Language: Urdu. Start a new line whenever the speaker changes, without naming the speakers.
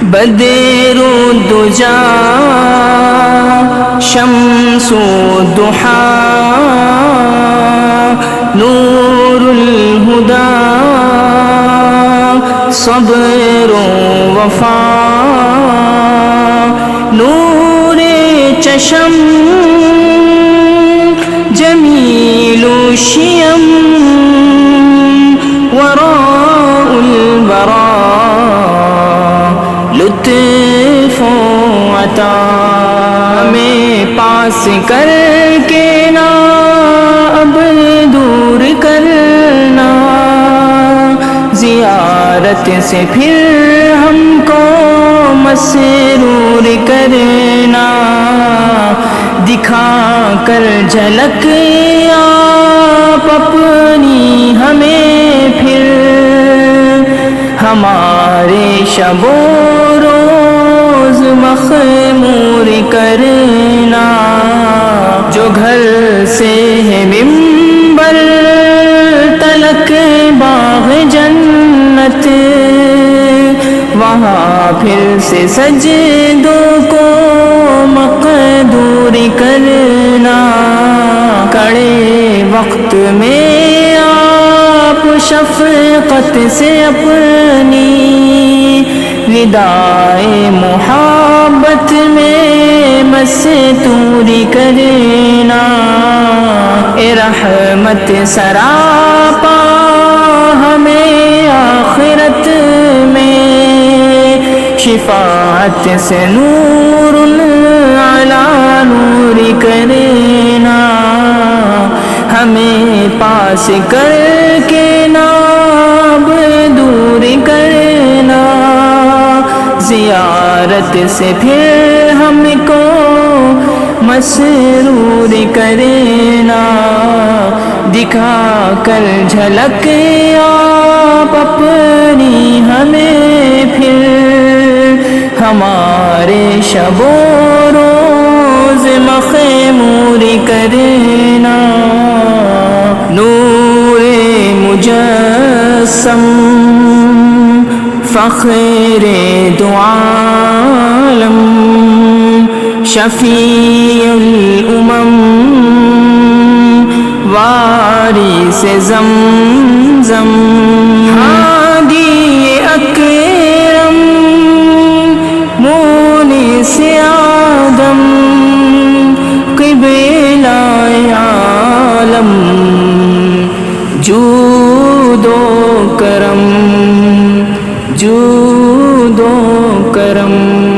بدر الدجى شمس الضحى نور الهدى صبر وفا نور چشم جمیل الشیم وراء البراء لطف و عطا ہمیں پاس کر کے نا اب دور کرنا زیارت سے پھر ہم کو مسرور کرنا دکھا کر جھلک آپ اپنی ہمیں پھر ہمارے شب و روز مخمور کرنا جو گھر سے ہے منبر تلک باغ جنت وہاں پھر سے سجدوں کو مقدور کرنا کڑے وقت میں آپ شفقت سے اپنی ندائے محبت میں مستور کرنا اے رحمت سراپا ہمیں آخرت میں شفاعت سے نور علی نور کرنا ہمیں پاس کر کے ناب دور کرنا زیارت سے پھر ہم کو مسرور کرنا دکھا کر جھلک آپ اپنی ہمیں پھر ہمارے شب و روز مخمور کرنا نور مجسم فخر دو عالم شفیع الامم وارث زمزم ہادی اکرم مونس آدم قبلہ عالم جود و کرم جود و کرم